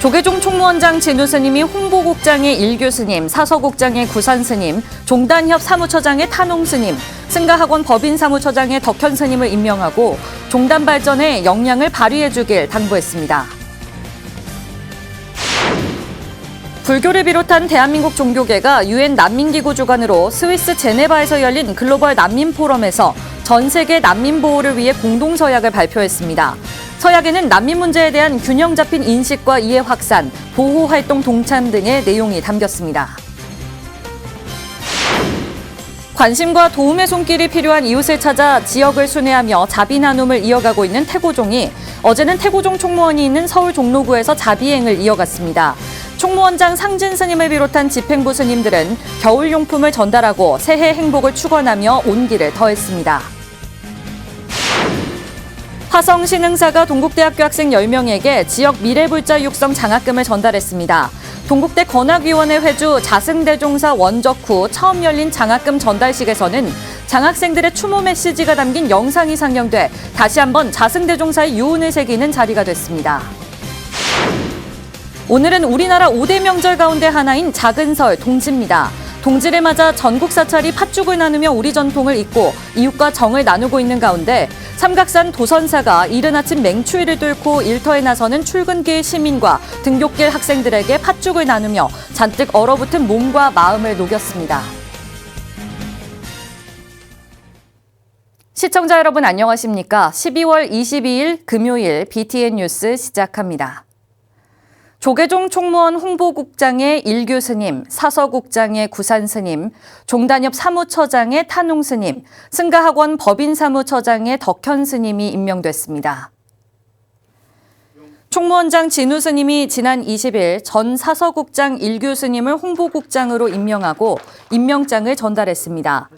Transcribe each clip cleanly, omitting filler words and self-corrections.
조계종 총무원장 진우 스님이 홍보국장의 일규 스님, 사서국장의 구산 스님, 종단협 사무처장의 탄홍 스님, 승가학원 법인 사무처장의 덕현 스님을 임명하고 종단 발전에 역량을 발휘해 주길 당부했습니다. 불교를 비롯한 대한민국 종교계가 유엔 난민기구 주관으로 스위스 제네바에서 열린 글로벌 난민 포럼에서 전 세계 난민 보호를 위해 공동서약을 발표했습니다. 서약에는 난민 문제에 대한 균형 잡힌 인식과 이해 확산, 보호 활동 동참 등의 내용이 담겼습니다. 관심과 도움의 손길이 필요한 이웃을 찾아 지역을 순회하며 자비 나눔을 이어가고 있는 태고종이 어제는 태고종 총무원이 있는 서울 종로구에서 자비행을 이어갔습니다. 총무원장 상진 스님을 비롯한 집행부 스님들은 겨울용품을 전달하고 새해 행복을 축원하며 온기를 더했습니다. 화성 신흥사가 동국대학교 학생 10명에게 지역 미래불자 육성 장학금을 전달했습니다. 동국대 건학위원회 회주 자승대종사 원적 후 처음 열린 장학금 전달식에서는 장학생들의 추모 메시지가 담긴 영상이 상영돼 다시 한번 자승대종사의 유운을 새기는 자리가 됐습니다. 오늘은 우리나라 5대 명절 가운데 하나인 작은 설 동지입니다. 동지를 맞아 전국 사찰이 팥죽을 나누며 우리 전통을 잇고 이웃과 정을 나누고 있는 가운데 삼각산 도선사가 이른 아침 맹추위를 뚫고 일터에 나서는 출근길 시민과 등굣길 학생들에게 팥죽을 나누며 잔뜩 얼어붙은 몸과 마음을 녹였습니다. 시청자 여러분 안녕하십니까? 12월 22일 금요일 BTN 뉴스 시작합니다. 조계종 총무원 홍보국장의 일규 스님, 사서국장의 구산 스님, 종단협 사무처장의 탄홍 스님, 승가학원 법인 사무처장의 덕현 스님이 임명됐습니다. 총무원장 진우 스님이 지난 20일 전 사서국장 일규 스님을 홍보국장으로 임명하고 임명장을 전달했습니다.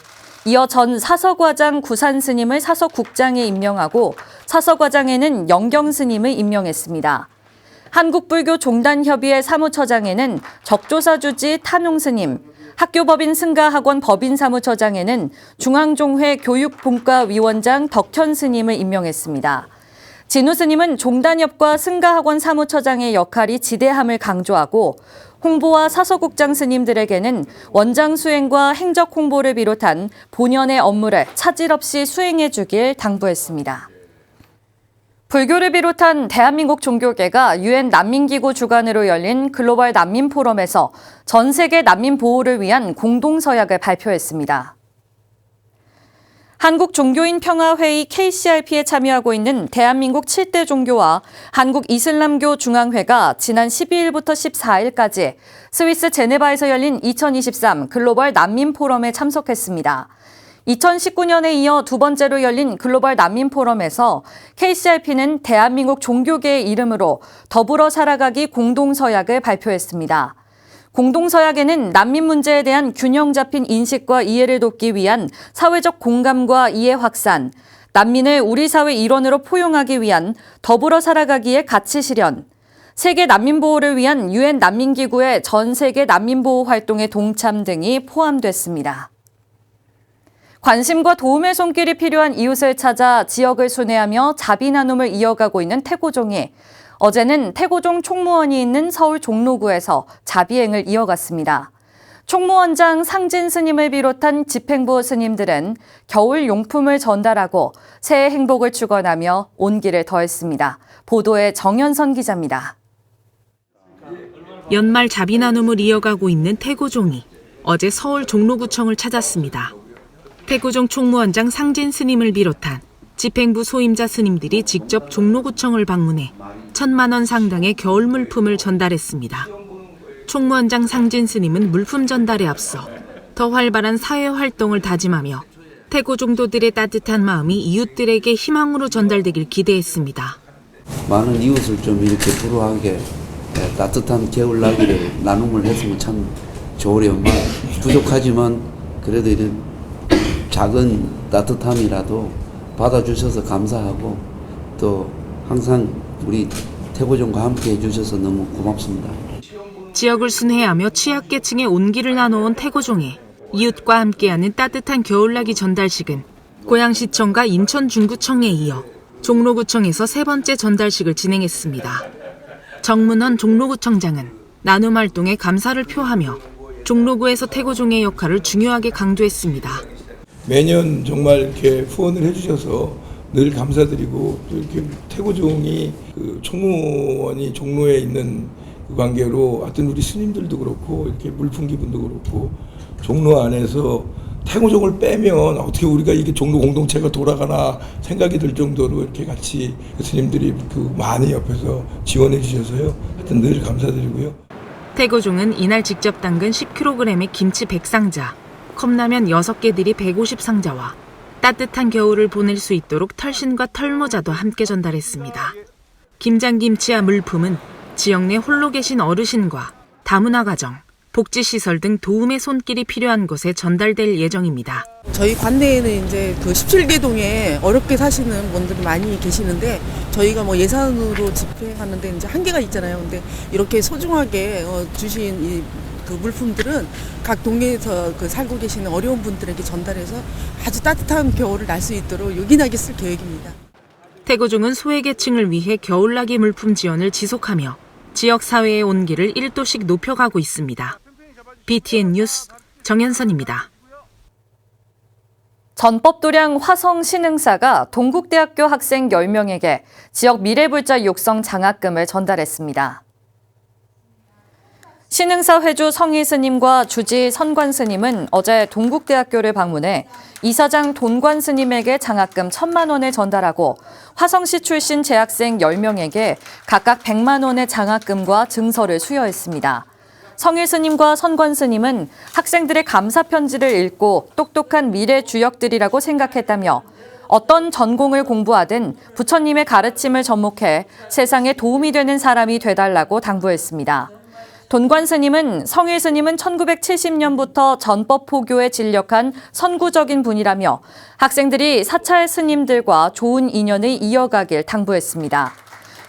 이어 전 사서과장 구산 스님을 사서국장에 임명하고 사서과장에는 영경 스님을 임명했습니다. 한국불교종단협의회 사무처장에는 적조사주지 탄홍 스님, 학교법인 승가학원 법인 사무처장에는 중앙종회 교육본과위원장 덕현 스님을 임명했습니다. 진우 스님은 종단협과 승가학원 사무처장의 역할이 지대함을 강조하고 홍보와 사서국장 스님들에게는 원장 수행과 행적 홍보를 비롯한 본연의 업무를 차질 없이 수행해 주길 당부했습니다. 불교를 비롯한 대한민국 종교계가 유엔 난민기구 주관으로 열린 글로벌 난민 포럼에서 전 세계 난민 보호를 위한 공동서약을 발표했습니다. 한국종교인평화회의 KCRP에 참여하고 있는 대한민국 7대 종교와 한국이슬람교 중앙회가 지난 12일부터 14일까지 스위스 제네바에서 열린 2023 글로벌 난민 포럼에 참석했습니다. 2019년에 이어 두 번째로 열린 글로벌 난민 포럼에서 KCRP는 대한민국 종교계의 이름으로 더불어 살아가기 공동서약을 발표했습니다. 공동서약에는 난민 문제에 대한 균형 잡힌 인식과 이해를 돕기 위한 사회적 공감과 이해 확산, 난민을 우리 사회 일원으로 포용하기 위한 더불어 살아가기의 가치 실현, 세계 난민 보호를 위한 유엔 난민기구의 전 세계 난민 보호 활동의 동참 등이 포함됐습니다. 관심과 도움의 손길이 필요한 이웃을 찾아 지역을 순회하며 자비 나눔을 이어가고 있는 태고종이 어제는 태고종 총무원이 있는 서울 종로구에서 자비행을 이어갔습니다. 총무원장 상진 스님을 비롯한 집행부 스님들은 겨울 용품을 전달하고 새해 행복을 축원하며 온기를 더했습니다. 보도에 정현선 기자입니다. 연말 자비 나눔을 이어가고 있는 태고종이 어제 서울 종로구청을 찾았습니다. 태고종 총무원장 상진 스님을 비롯한 집행부 소임자 스님들이 직접 종로구청을 방문해 1,000만 원 상당의 겨울 물품을 전달했습니다. 총무원장 상진 스님은 물품 전달에 앞서 더 활발한 사회 활동을 다짐하며 태고종도들의 따뜻한 마음이 이웃들에게 희망으로 전달되길 기대했습니다. 많은 이웃을 좀 이렇게 불우하게 따뜻한 겨울나기를 나눔을 했으면 참 좋으련만 부족하지만 그래도 이런 작은 따뜻함이라도 받아주셔서 감사하고 또 항상 우리 태고종과 함께 해주셔서 너무 고맙습니다. 지역을 순회하며 취약계층의 온기를 나눠온 태고종에 이웃과 함께하는 따뜻한 겨울나기 전달식은 고양시청과 인천 중구청에 이어 종로구청에서 세 번째 전달식을 진행했습니다. 정문헌 종로구청장은 나눔 활동에 감사를 표하며 종로구에서 태고종의 역할을 중요하게 강조했습니다. 매년 정말 이렇게 후원을 해주셔서 늘 감사드리고, 또 이렇게 태고종이 그 총무원이 종로에 있는 그 관계로 하여튼 우리 스님들도 그렇고 이렇게 물품기분도 그렇고 종로 안에서 태고종을 빼면 어떻게 우리가 이게 종로 공동체가 돌아가나 생각이 들 정도로 이렇게 같이 스님들이 그 많이 옆에서 지원해 주셔서요. 하여튼 늘 감사드리고요. 태고종은 이날 직접 담근 10kg의 김치 100상자, 컵라면 6개들이 150상자와 따뜻한 겨울을 보낼 수 있도록 털신과 털모자도 함께 전달했습니다. 김장김치와 물품은 지역 내 홀로 계신 어르신과 다문화 가정, 복지시설 등 도움의 손길이 필요한 곳에 전달될 예정입니다. 저희 관내에는 이제 그 17개동에 어렵게 사시는 분들이 많이 계시는데 저희가 뭐 예산으로 집행하는데 이제 한계가 있잖아요. 근데 이렇게 소중하게 주신 이 그 물품들은 각 동네에서 그 살고 계시는 어려운 분들에게 전달해서 아주 따뜻한 겨울을 날 수 있도록 요긴하게 쓸 계획입니다. 태고종은 소외계층을 위해 겨울나기 물품 지원을 지속하며 지역 사회의 온기를 1도씩 높여가고 있습니다. BTN 뉴스 정현선입니다. 전법도량 화성신흥사가 동국대학교 학생 10명에게 지역 미래불자 육성 장학금을 전달했습니다. 신흥사 회주 성희 스님과 주지 선관 스님은 어제 동국대학교를 방문해 이사장 돈관 스님에게 장학금 1,000만 원을 전달하고 화성시 출신 재학생 10명에게 각각 100만 원의 장학금과 증서를 수여했습니다. 성희 스님과 선관 스님은 학생들의 감사 편지를 읽고 똑똑한 미래 주역들이라고 생각했다며 어떤 전공을 공부하든 부처님의 가르침을 접목해 세상에 도움이 되는 사람이 돼달라고 당부했습니다. 돈관 스님은 성희 스님은 1970년부터 전법 포교에 진력한 선구적인 분이라며 학생들이 사찰 스님들과 좋은 인연을 이어가길 당부했습니다.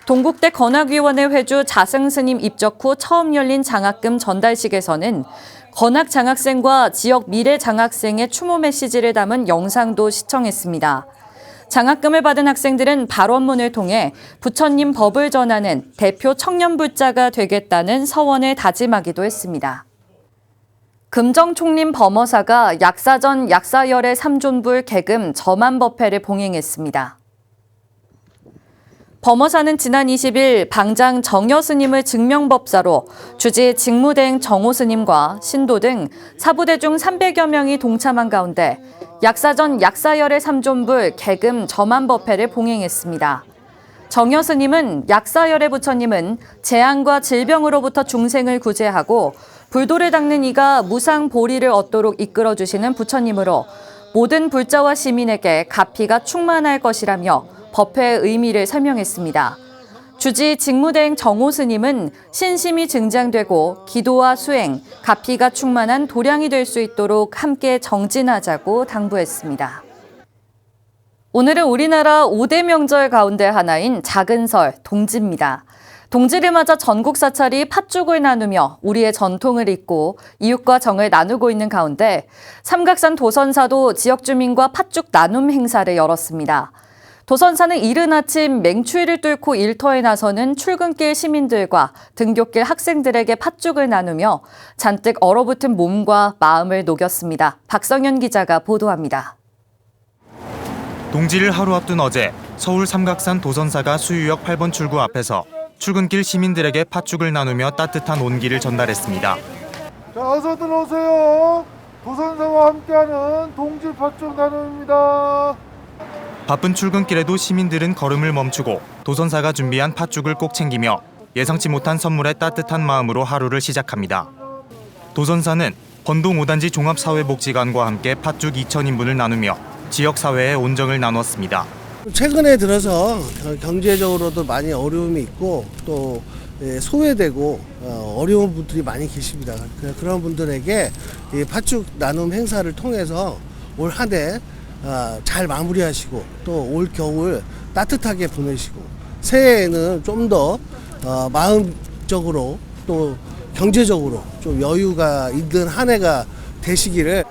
동국대 건학위원회 회주 자승 스님 입적 후 처음 열린 장학금 전달식에서는 건학 장학생과 지역 미래 장학생의 추모 메시지를 담은 영상도 시청했습니다. 장학금을 받은 학생들은 발언문을 통해 부처님 법을 전하는 대표 청년불자가 되겠다는 서원을 다짐하기도 했습니다. 금정총림 범어사가 약사전 약사열의 삼존불 계금 저만법회를 봉행했습니다. 범어사는 지난 20일 방장 정여 스님을 증명법사로 주지 직무대행 정호 스님과 신도 등 사부대 중 300여 명이 동참한 가운데 약사전 약사열의 삼존불 계금 저만법회를 봉행했습니다. 정여 스님은 약사열의 부처님은 재앙과 질병으로부터 중생을 구제하고 불도를 닦는 이가 무상 보리를 얻도록 이끌어주시는 부처님으로 모든 불자와 시민에게 가피가 충만할 것이라며 법회의 의미를 설명했습니다. 주지 직무대행 정호 스님은 신심이 증장되고 기도와 수행, 가피가 충만한 도량이 될 수 있도록 함께 정진하자고 당부했습니다. 오늘은 우리나라 5대 명절 가운데 하나인 작은 설, 동지입니다. 동지를 맞아 전국 사찰이 팥죽을 나누며 우리의 전통을 잇고 이웃과 정을 나누고 있는 가운데 삼각산 도선사도 지역 주민과 팥죽 나눔 행사를 열었습니다. 도선사는 이른 아침 맹추위를 뚫고 일터에 나서는 출근길 시민들과 등굣길 학생들에게 팥죽을 나누며 잔뜩 얼어붙은 몸과 마음을 녹였습니다. 박성현 기자가 보도합니다. 동지를 하루 앞둔 어제 서울 삼각산 도선사가 수유역 8번 출구 앞에서 출근길 시민들에게 팥죽을 나누며 따뜻한 온기를 전달했습니다. 자, 어서 들어오세요. 도선사와 함께하는 동지 팥죽 나눔입니다. 바쁜 출근길에도 시민들은 걸음을 멈추고 도선사가 준비한 팥죽을 꼭 챙기며 예상치 못한 선물에 따뜻한 마음으로 하루를 시작합니다. 도선사는 번동 5단지 종합사회복지관과 함께 팥죽 2,000인분을 나누며 지역사회의 온정을 나눴습니다. 최근에 들어서 경제적으로도 많이 어려움이 있고 또 소외되고 어려운 분들이 많이 계십니다. 그런 분들에게 이 팥죽 나눔 행사를 통해서 올 한 해 잘 마무리하시고 또 올 겨울 따뜻하게 보내시고 새해에는 좀 더 마음적으로 또 경제적으로 좀 여유가 있는 한 해가 되시기를.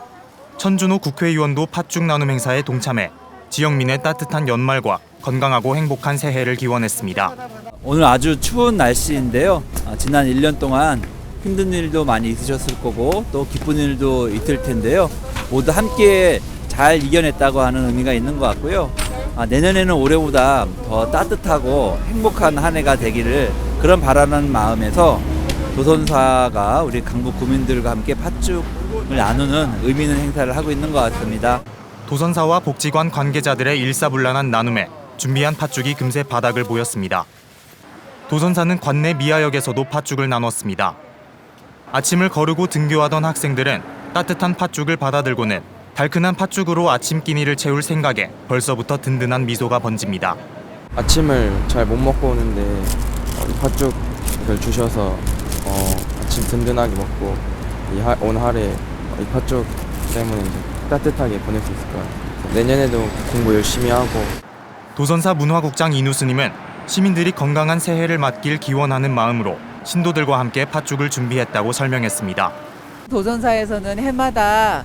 천준호 국회의원도 팥죽 나눔 행사에 동참해 지역민의 따뜻한 연말과 건강하고 행복한 새해를 기원했습니다. 오늘 아주 추운 날씨인데요. 지난 1년 동안 힘든 일도 많이 있으셨을 거고 또 기쁜 일도 있을 텐데요. 모두 함께 잘 이겨냈다고 하는 의미가 있는 것 같고요. 내년에는 올해보다 더 따뜻하고 행복한 한 해가 되기를 그런 바라는 마음에서 도선사가 우리 강북 구민들과 함께 팥죽을 나누는 의미 있는 행사를 하고 있는 것 같습니다. 도선사와 복지관 관계자들의 일사불란한 나눔에 준비한 팥죽이 금세 바닥을 보였습니다. 도선사는 관내 미아역에서도 팥죽을 나눴습니다. 아침을 거르고 등교하던 학생들은 따뜻한 팥죽을 받아들고는 달큰한 팥죽으로 아침 끼니를 채울 생각에 벌써부터 든든한 미소가 번집니다. 아침을 잘 못 먹고 오는데 이 팥죽을 주셔서 아침 든든하게 먹고 오늘 하루에 이 팥죽 때문에 이제 따뜻하게 보낼 수 있을 것 같아요. 내년에도 공부 열심히 하고. 도선사 문화국장 이누스님은 시민들이 건강한 새해를 맞길 기원하는 마음으로 신도들과 함께 팥죽을 준비했다고 설명했습니다. 도선사에서는 해마다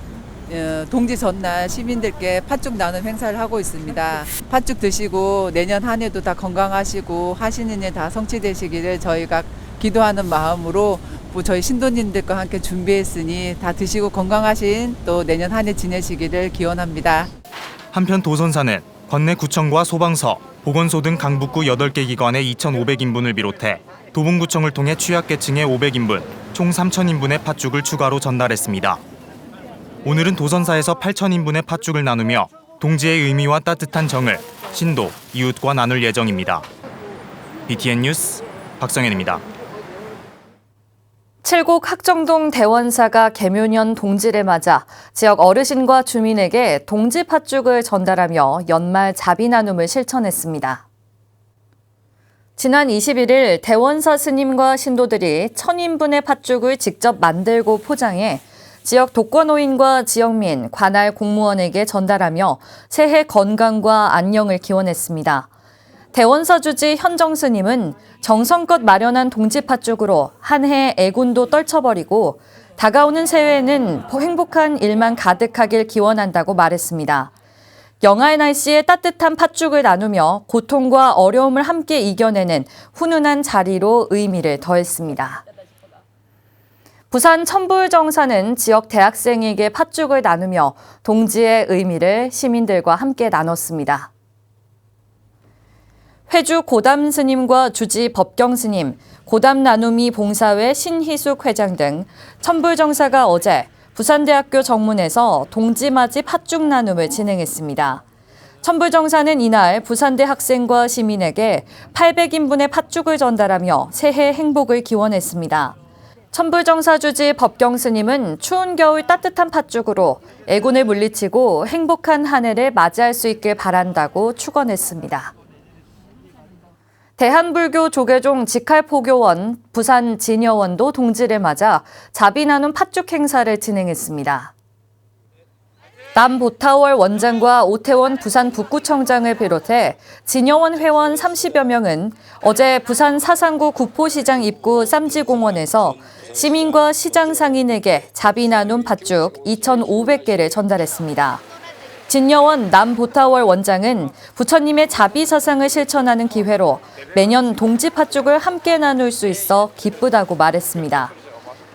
동지 전날 시민들께 팥죽 나눔 행사를 하고 있습니다. 팥죽 드시고 내년 한 해도 다 건강하시고 하시는 일 다 성취되시기를 저희가 기도하는 마음으로 저희 신도님들과 함께 준비했으니 다 드시고 건강하신 또 내년 한 해 지내시기를 기원합니다. 한편 도선사는 관내 구청과 소방서, 보건소 등 강북구 8개 기관의 2,500인분을 비롯해 도봉구청을 통해 취약계층의 500인분, 총 3,000인분의 팥죽을 추가로 전달했습니다. 오늘은 도선사에서 8,000인분의 팥죽을 나누며 동지의 의미와 따뜻한 정을 신도, 이웃과 나눌 예정입니다. BTN 뉴스 박성현입니다. 칠곡 학정동 대원사가 개묘년 동지를 맞아 지역 어르신과 주민에게 동지 팥죽을 전달하며 연말 자비 나눔을 실천했습니다. 지난 21일 대원사 스님과 신도들이 1,000인분의 팥죽을 직접 만들고 포장해 지역 독거노인과 지역민, 관할 공무원에게 전달하며 새해 건강과 안녕을 기원했습니다. 대원사 주지 현정 스님은 정성껏 마련한 동지 팥죽으로 한 해 애군도 떨쳐버리고 다가오는 새해에는 행복한 일만 가득하길 기원한다고 말했습니다. 영하의 날씨에 따뜻한 팥죽을 나누며 고통과 어려움을 함께 이겨내는 훈훈한 자리로 의미를 더했습니다. 부산 천불정사는 지역 대학생에게 팥죽을 나누며 동지의 의미를 시민들과 함께 나눴습니다. 회주 고담 스님과 주지 법경 스님, 고담 나눔이 봉사회 신희숙 회장 등 천불정사가 어제 부산대학교 정문에서 동지맞이 팥죽 나눔을 진행했습니다. 천불정사는 이날 부산대 학생과 시민에게 800인분의 팥죽을 전달하며 새해 행복을 기원했습니다. 천불정사 주지 법경 스님은 추운 겨울 따뜻한 팥죽으로 애군을 물리치고 행복한 한 해를 맞이할 수 있길 바란다고 축원했습니다. 대한불교 조계종 직할포교원 부산 진여원도 동지를 맞아 자비 나눔 팥죽 행사를 진행했습니다. 남보타월 원장과 오태원 부산 북구청장을 비롯해 진여원 회원 30여 명은 어제 부산 사상구 구포시장 입구 쌈지공원에서 시민과 시장 상인에게 자비 나눔 팥죽 2,500개를 전달했습니다. 진여원 남보타월 원장은 부처님의 자비 사상을 실천하는 기회로 매년 동지 팥죽을 함께 나눌 수 있어 기쁘다고 말했습니다.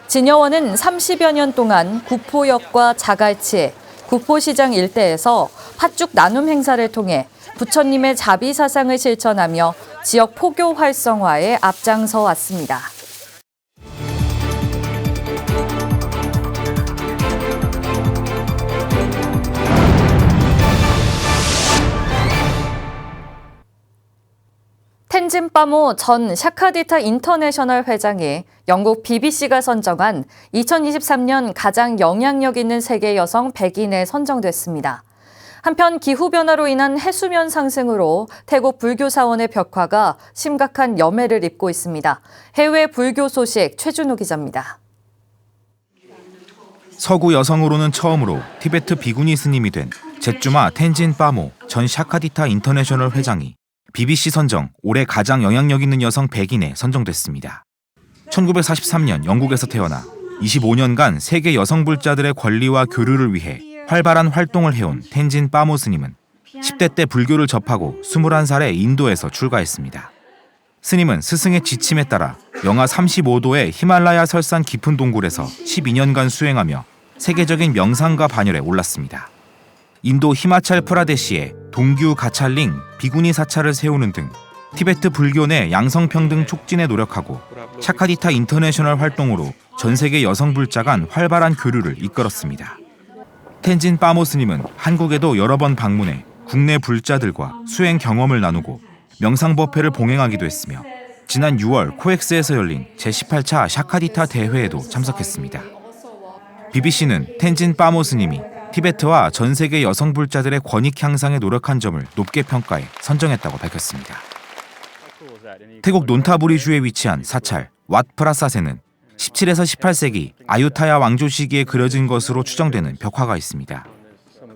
진여원은 30여 년 동안 구포역과 자갈치, 구포시장 일대에서 팥죽 나눔 행사를 통해 부처님의 자비 사상을 실천하며 지역 포교 활성화에 앞장서 왔습니다. 텐진 빠모 전 샤카디타 인터내셔널 회장이 영국 BBC가 선정한 2023년 가장 영향력 있는 세계 여성 100인에 선정됐습니다. 한편 기후변화로 인한 해수면 상승으로 태국 불교 사원의 벽화가 심각한 염해를 입고 있습니다. 해외 불교 소식 최준호 기자입니다. 서구 여성으로는 처음으로 티베트 비구니 스님이 된 제쭈마 텐진 빠모 전 샤카디타 인터내셔널 회장이 BBC 선정 올해 가장 영향력 있는 여성 100인에 선정됐습니다. 1943년 영국에서 태어나 25년간 세계 여성 불자들의 권리와 교류를 위해 활발한 활동을 해온 텐진 빠모 스님은 10대 때 불교를 접하고 21살에 인도에서 출가했습니다. 스님은 스승의 지침에 따라 영하 35도의 히말라야 설산 깊은 동굴에서 12년간 수행하며 세계적인 명상가 반열에 올랐습니다. 인도 히마찰 프라데시에 동규 가찰링 비구니 사찰을 세우는 등 티베트 불교 내 양성평등 촉진에 노력하고 샤카디타 인터내셔널 활동으로 전 세계 여성 불자 간 활발한 교류를 이끌었습니다. 텐진 빠모 스님은 한국에도 여러 번 방문해 국내 불자들과 수행 경험을 나누고 명상법회를 봉행하기도 했으며 지난 6월 코엑스에서 열린 제18차 샤카디타 대회에도 참석했습니다. BBC는 텐진 빠모 스님이 티베트와 전 세계 여성 불자들의 권익 향상에 노력한 점을 높게 평가해 선정했다고 밝혔습니다. 태국 논타부리주에 위치한 사찰 왓프라사세는 17에서 18세기 아유타야 왕조 시기에 그려진 것으로 추정되는 벽화가 있습니다.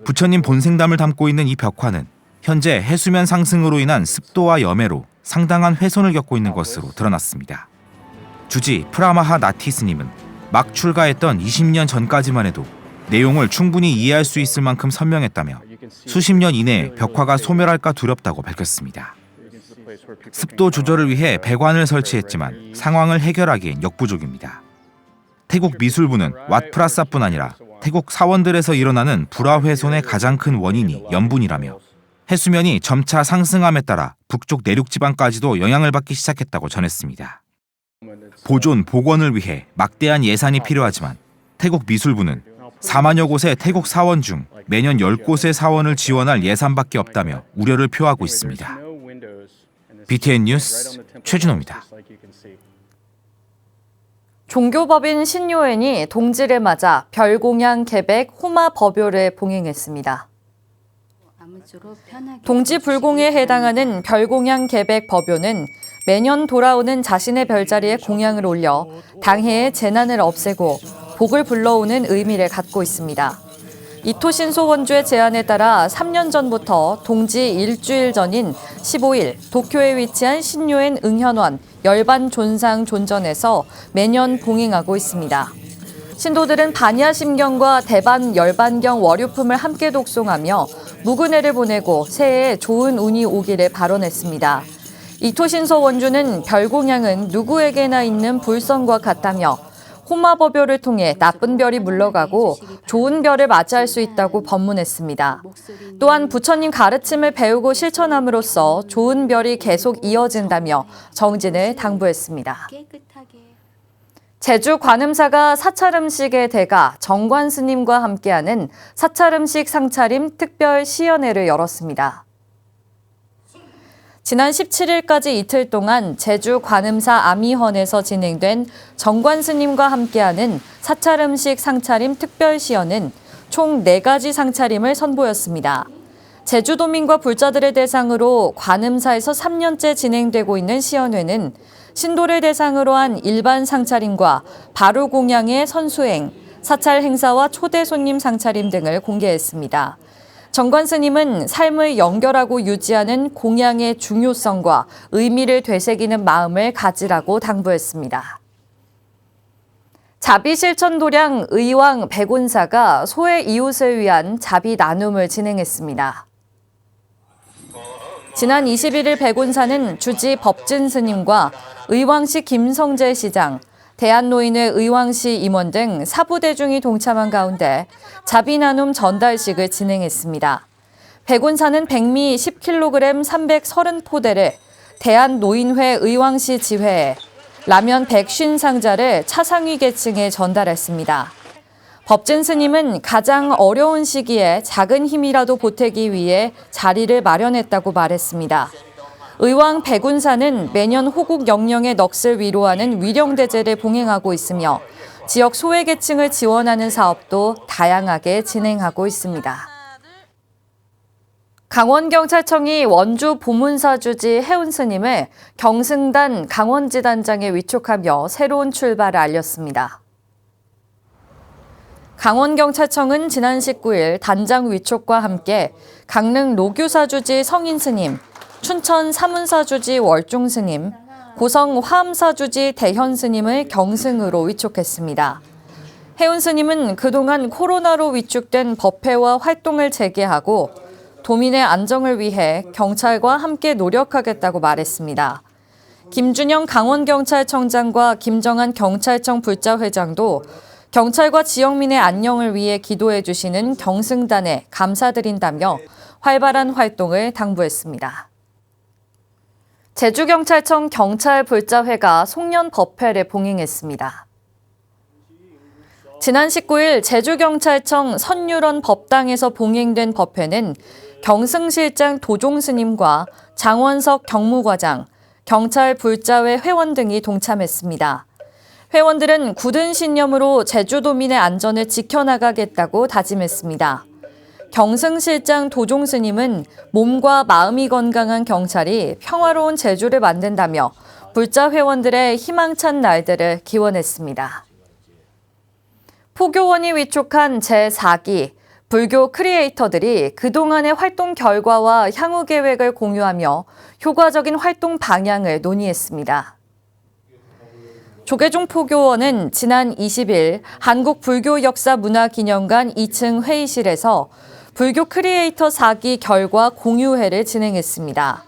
부처님 본생담을 담고 있는 이 벽화는 현재 해수면 상승으로 인한 습도와 염해로 상당한 훼손을 겪고 있는 것으로 드러났습니다. 주지 프라마하 나티 스님은 막 출가했던 20년 전까지만 해도 내용을 충분히 이해할 수 있을 만큼 선명했다며 수십 년 이내에 벽화가 소멸할까 두렵다고 밝혔습니다. 습도 조절을 위해 배관을 설치했지만 상황을 해결하기엔 역부족입니다. 태국 미술부는 왓프라사뿐 아니라 태국 사원들에서 일어나는 불화 훼손의 가장 큰 원인이 염분이라며 해수면이 점차 상승함에 따라 북쪽 내륙 지방까지도 영향을 받기 시작했다고 전했습니다. 보존, 복원을 위해 막대한 예산이 필요하지만 태국 미술부는 4만여 곳의 태국 사원 중 매년 10곳의 사원을 지원할 예산밖에 없다며 우려를 표하고 있습니다. BTN 뉴스 최준호입니다. 종교법인 신요엔이 동지를 맞아 별공양 계백 호마 법요를 봉행했습니다. 동지 불공에 해당하는 별공양 계백 법요는 매년 돌아오는 자신의 별자리에 공양을 올려 당해의 재난을 없애고 복을 불러오는 의미를 갖고 있습니다. 이토신소 원주의 제안에 따라 3년 전부터 동지 일주일 전인 15일 도쿄에 위치한 신요엔 응현원 열반 존상 존전에서 매년 봉행하고 있습니다. 신도들은 반야심경과 대반 열반경 월유품을 함께 독송하며 묵은 해를 보내고 새해에 좋은 운이 오기를 발언했습니다. 이토신소 원주는 별공양은 누구에게나 있는 불성과 같다며 호마법요를 통해 나쁜 별이 물러가고 좋은 별을 맞이할 수 있다고 법문했습니다. 또한 부처님 가르침을 배우고 실천함으로써 좋은 별이 계속 이어진다며 정진을 당부했습니다. 제주 관음사가 사찰음식의 대가 정관 스님과 함께하는 사찰음식 상차림 특별 시연회를 열었습니다. 지난 17일까지 이틀 동안 제주 관음사 아미헌에서 진행된 정관 스님과 함께하는 사찰음식 상차림 특별 시연은 총 4가지 상차림을 선보였습니다. 제주도민과 불자들을 대상으로 관음사에서 3년째 진행되고 있는 시연회는 신도를 대상으로 한 일반 상차림과 바로 공양의 선수행, 사찰 행사와 초대 손님 상차림 등을 공개했습니다. 정관 스님은 삶을 연결하고 유지하는 공양의 중요성과 의미를 되새기는 마음을 가지라고 당부했습니다. 자비실천도량 의왕 백운사가 소외 이웃을 위한 자비 나눔을 진행했습니다. 지난 21일 백운사는 주지 법진 스님과 의왕시 김성재 시장, 대한노인회 의왕시 임원 등 사부대중이 동참한 가운데 자비나눔 전달식을 진행했습니다. 백운사는 백미 10kg 330포대를 대한노인회 의왕시 지회에 라면 150상자를 차상위 계층에 전달했습니다. 법진 스님은 가장 어려운 시기에 작은 힘이라도 보태기 위해 자리를 마련했다고 말했습니다. 의왕 백운사는 매년 호국 영령의 넋을 위로하는 위령대제를 봉행하고 있으며 지역 소외계층을 지원하는 사업도 다양하게 진행하고 있습니다. 강원경찰청이 원주 보문사주지 해운 스님을 경승단 강원지단장에 위촉하며 새로운 출발을 알렸습니다. 강원경찰청은 지난 19일 단장 위촉과 함께 강릉 노규사주지 성인스님, 춘천 사문사주지 월중스님, 고성 화암사주지 대현스님을 경승으로 위촉했습니다. 해운스님은 그동안 코로나로 위축된 법회와 활동을 재개하고 도민의 안정을 위해 경찰과 함께 노력하겠다고 말했습니다. 김준영 강원경찰청장과 김정한 경찰청 불자회장도 경찰과 지역민의 안녕을 위해 기도해 주시는 경승단에 감사드린다며 활발한 활동을 당부했습니다. 제주경찰청 경찰불자회가 송년 법회를 봉행했습니다. 지난 19일 제주경찰청 선유런 법당에서 봉행된 법회는 경승실장 도종스님과 장원석 경무과장, 경찰불자회 회원 등이 동참했습니다. 회원들은 굳은 신념으로 제주도민의 안전을 지켜나가겠다고 다짐했습니다. 경승실장 도종스님은 몸과 마음이 건강한 경찰이 평화로운 제주를 만든다며 불자 회원들의 희망찬 날들을 기원했습니다. 포교원이 위촉한 제4기 불교 크리에이터들이 그동안의 활동 결과와 향후 계획을 공유하며 효과적인 활동 방향을 논의했습니다. 조계종 포교원은 지난 20일 한국불교역사문화기념관 2층 회의실에서 불교 크리에이터 4기 결과 공유회를 진행했습니다.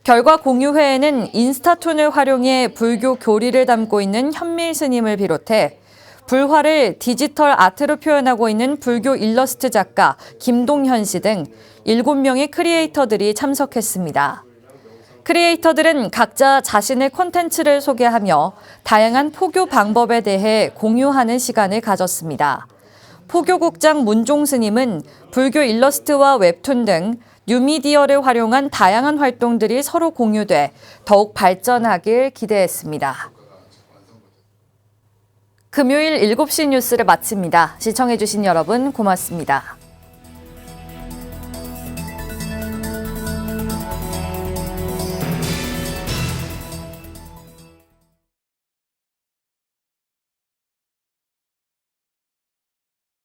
결과 공유회에는 인스타툰을 활용해 불교 교리를 담고 있는 현밀 스님을 비롯해 불화를 디지털 아트로 표현하고 있는 불교 일러스트 작가 김동현 씨 등 7명의 크리에이터들이 참석했습니다. 크리에이터들은 각자 자신의 콘텐츠를 소개하며 다양한 포교 방법에 대해 공유하는 시간을 가졌습니다. 포교국장 문종 스님은 불교 일러스트와 웹툰 등 뉴미디어를 활용한 다양한 활동들이 서로 공유돼 더욱 발전하길 기대했습니다. 금요일 7시 뉴스를 마칩니다. 시청해주신 여러분 고맙습니다.